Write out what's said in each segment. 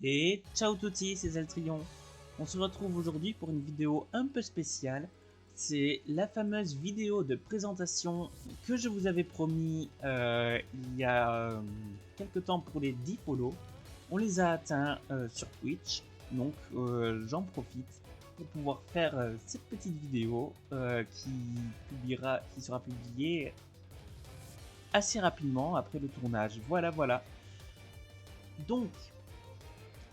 Et ciao tutti, c'est Zeltrion. On se retrouve aujourd'hui pour une vidéo un peu spéciale. C'est la fameuse vidéo de présentation que je vous avais promis il y a quelques temps pour les 10 follow. On les a atteints sur Twitch, donc j'en profite pour pouvoir faire cette petite vidéo qui sera publiée assez rapidement après le tournage. Voilà. Donc,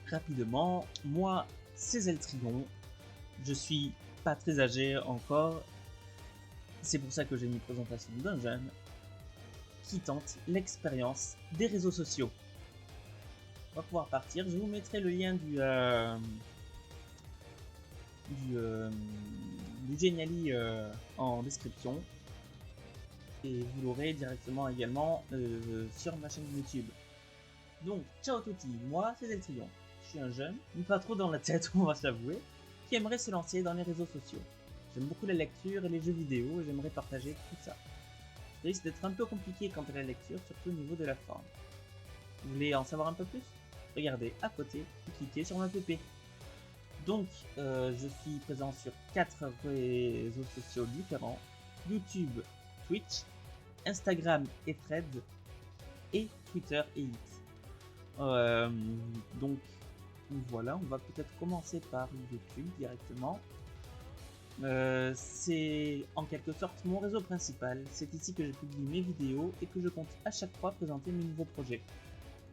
rapidement, moi c'est Zeltrion, je suis pas très âgé encore, c'est pour ça que j'ai mis présentation d'un jeune qui tente l'expérience des réseaux sociaux. On va pouvoir partir, je vous mettrai le lien du Geniali en description et vous l'aurez directement également sur ma chaîne YouTube. Donc, ciao tutti, moi c'est Zeltrion. Je suis un jeune, pas trop dans la tête, on va s'avouer, qui aimerait se lancer dans les réseaux sociaux. J'aime beaucoup la lecture et les jeux vidéo et j'aimerais partager tout ça. Ça risque d'être un peu compliqué quant à la lecture, surtout au niveau de la forme. Vous voulez en savoir un peu plus? Regardez à côté et cliquez sur ma pp. Donc, je suis présent sur 4 réseaux sociaux différents: YouTube, Twitch, Instagram et Threads, et Twitter et X. Donc voilà, on va peut-être commencer par YouTube directement. C'est en quelque sorte mon réseau principal, c'est ici que je publie mes vidéos et que je compte à chaque fois présenter mes nouveaux projets.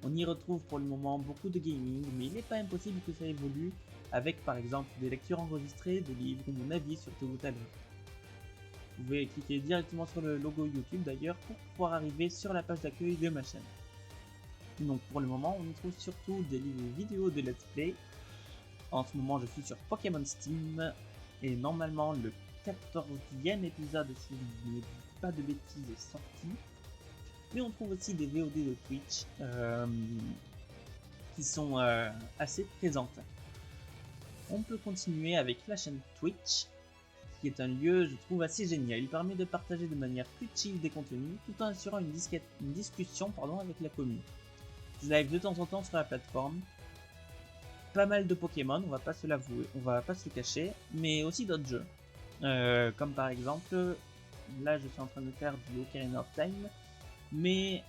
On y retrouve pour le moment beaucoup de gaming, mais il n'est pas impossible que ça évolue avec par exemple des lectures enregistrées, des livres ou mon avis sur tel ou tel. Vous pouvez cliquer directement sur le logo YouTube d'ailleurs pour pouvoir arriver sur la page d'accueil de ma chaîne. Donc pour le moment, on y trouve surtout des vidéos de let's play. En ce moment, je suis sur Pokémon Steam et normalement le 14e épisode, si je ne dis pas de bêtises, est sorti. Mais on trouve aussi des VOD de Twitch qui sont assez présentes. On peut continuer avec la chaîne Twitch, qui est un lieu, je trouve, assez génial. Il permet de partager de manière plus chill des contenus, tout en assurant une discussion avec la commune. Je live de temps en temps sur la plateforme. Pas mal de Pokémon, on va pas se l'avouer, on va pas se le cacher, mais aussi d'autres jeux. Comme par exemple, là je suis en train de faire du Ocarina of Time, mais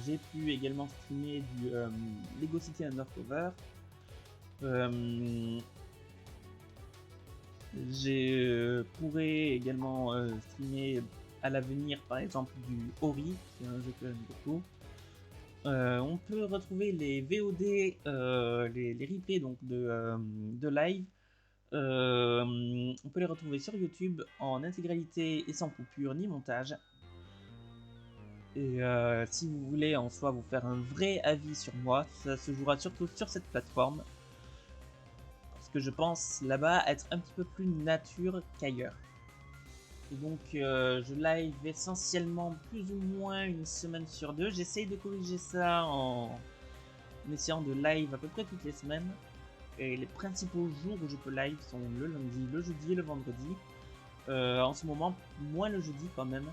j'ai pu également streamer du Lego City Undercover. Je pourrais également streamer à l'avenir par exemple du Ori, qui est un jeu que j'aime beaucoup. On peut retrouver les VOD, les replays donc de live. On peut les retrouver sur YouTube en intégralité et sans coupure ni montage. Et si vous voulez en soi vous faire un vrai avis sur moi, ça se jouera surtout sur cette plateforme. Parce que je pense là-bas être un petit peu plus nature qu'ailleurs. Et donc je live essentiellement plus ou moins une semaine sur deux. J'essaye de corriger ça en essayant de live à peu près toutes les semaines. Et les principaux jours où je peux live sont le lundi, le jeudi et le vendredi. En ce moment, moins le jeudi quand même.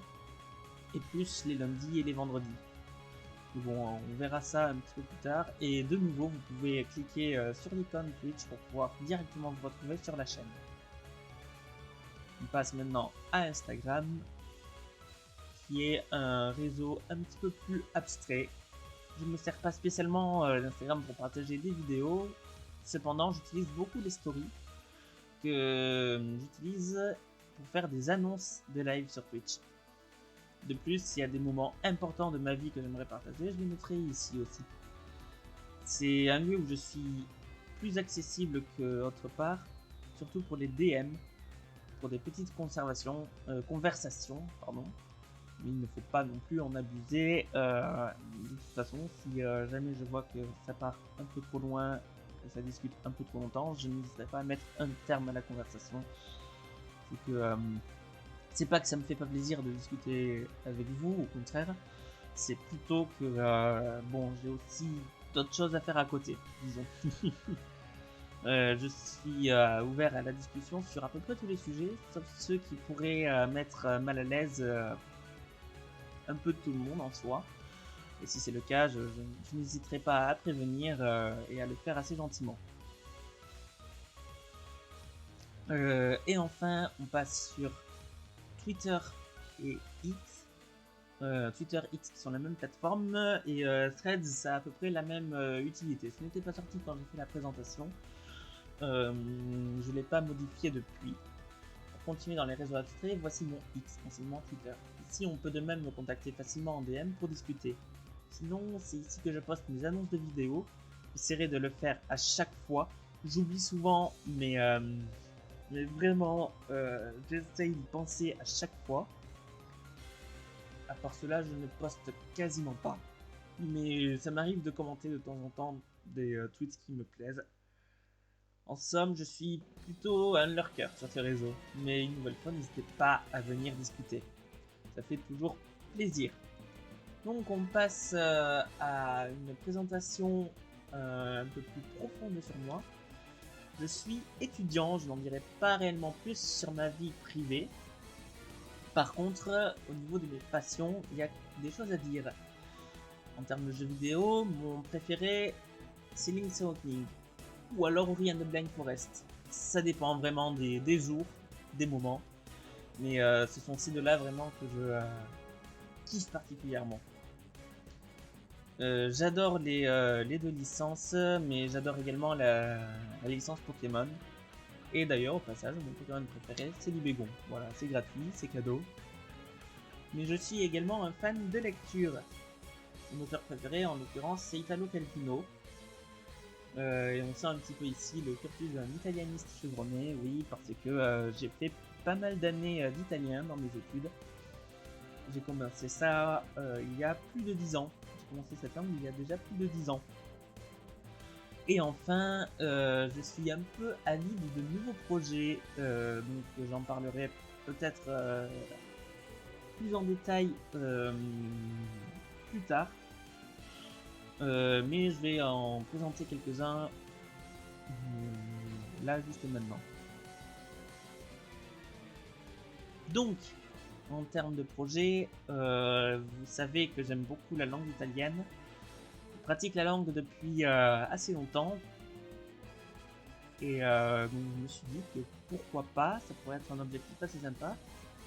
Et plus les lundis et les vendredis. Mais bon, on verra ça un petit peu plus tard. Et de nouveau, vous pouvez cliquer sur l'icône Twitch pour pouvoir directement vous retrouver sur la chaîne. On passe maintenant à Instagram, qui est un réseau un petit peu plus abstrait. Je ne me sers pas spécialement d'Instagram pour partager des vidéos. Cependant, j'utilise beaucoup les stories que j'utilise pour faire des annonces de live sur Twitch. De plus, s'il y a des moments importants de ma vie que j'aimerais partager, je les mettrai ici aussi. C'est un lieu où je suis plus accessible qu'autre part, surtout pour les DM, pour des petites conversations, mais il ne faut pas non plus en abuser. De toute façon, si jamais je vois que ça part un peu trop loin, que ça discute un peu trop longtemps, je n'hésiterai pas à mettre un terme à la conversation. C'est que c'est pas que ça me fait pas plaisir de discuter avec vous, au contraire, c'est plutôt que bon, j'ai aussi d'autres choses à faire à côté, disons. Je suis ouvert à la discussion sur à peu près tous les sujets, sauf ceux qui pourraient mettre mal à l'aise un peu tout le monde en soi. Et si c'est le cas, je n'hésiterai pas à prévenir et à le faire assez gentiment. Et enfin, on passe sur Twitter et X. Twitter X qui sont la même plateforme et Threads ça a à peu près la même utilité. Ce n'était pas sorti quand j'ai fait la présentation. Je ne l'ai pas modifié depuis. Pour continuer dans les réseaux abstraits, voici mon X, anciennement Twitter. Ici on peut de même me contacter facilement en DM pour discuter. Sinon c'est ici que je poste mes annonces de vidéos. J'essaierai de le faire à chaque fois. J'oublie souvent mais vraiment j'essaye d'y penser à chaque fois. À part cela, je ne poste quasiment pas. Mais ça m'arrive de commenter de temps en temps des tweets qui me plaisent. En somme, je suis plutôt un lurker sur ces réseaux. Mais une nouvelle fois, n'hésitez pas à venir discuter. Ça fait toujours plaisir. Donc on passe à une présentation un peu plus profonde sur moi. Je suis étudiant, je n'en dirai pas réellement plus sur ma vie privée. Par contre, au niveau de mes passions, il y a des choses à dire. En termes de jeux vidéo, mon préféré, c'est Link's Awakening. Ou alors Ori and the Blind Forest. Ça dépend vraiment des jours, des moments. Mais ce sont ces deux-là vraiment que je kiffe particulièrement. J'adore les deux licences, mais j'adore également la licence Pokémon. Et d'ailleurs, au passage, mon Pokémon préféré, c'est Libégon. Voilà, c'est gratuit, c'est cadeau. Mais je suis également un fan de lecture. Mon auteur préféré, en l'occurrence, c'est Italo Calvino. Et on sent un petit peu ici le cursus d'un italianiste chevronné, oui, parce que j'ai fait pas mal d'années d'italien dans mes études. J'ai commencé ça il y a plus de 10 ans. J'ai commencé cette langue il y a déjà plus de 10 ans. Et enfin, je suis un peu avide de nouveaux projets, donc j'en parlerai peut-être plus en détail plus tard. Mais je vais en présenter quelques-uns là juste maintenant. Donc, en termes de projet, vous savez que j'aime beaucoup la langue italienne. Je pratique la langue depuis assez longtemps. Et donc je me suis dit que pourquoi pas, ça pourrait être un objectif assez sympa,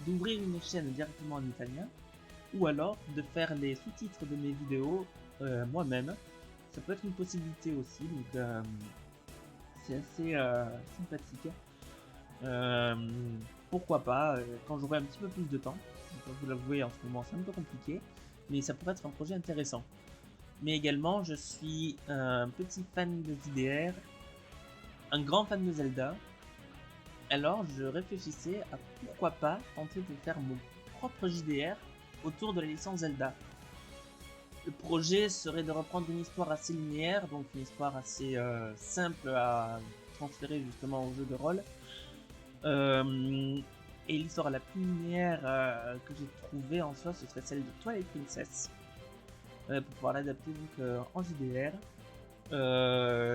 d'ouvrir une chaîne directement en italien, ou alors de faire les sous-titres de mes vidéos moi-même. Ça peut être une possibilité aussi, donc c'est assez sympathique. Pourquoi pas, quand j'aurai un petit peu plus de temps. Je vais vous l'avouer, en ce moment c'est un peu compliqué, mais ça pourrait être un projet intéressant. Mais également, je suis un petit fan de JDR, un grand fan de Zelda. Alors je réfléchissais à pourquoi pas tenter de faire mon propre JDR autour de la licence Zelda. Le projet serait de reprendre une histoire assez linéaire, donc une histoire assez simple à transférer justement au jeu de rôle. Et l'histoire la plus linéaire que j'ai trouvée en soi, ce serait celle de Twilight Princess, pour pouvoir l'adapter donc en JDR.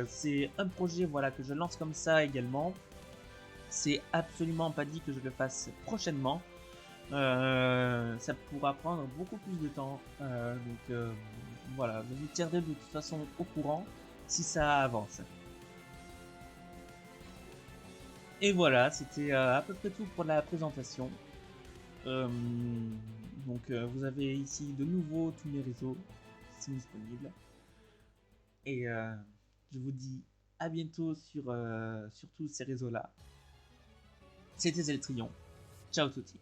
C'est un projet voilà, que je lance comme ça également. C'est absolument pas dit que je le fasse prochainement. Ça pourra prendre beaucoup plus de temps. Donc voilà, je vous tiendrai de toute façon au courant si ça avance. Et voilà, c'était à peu près tout pour la présentation. Donc vous avez ici de nouveau tous mes réseaux qui sont disponibles. Et je vous dis à bientôt sur tous ces réseaux-là. C'était Zeltrion. Ciao tutti.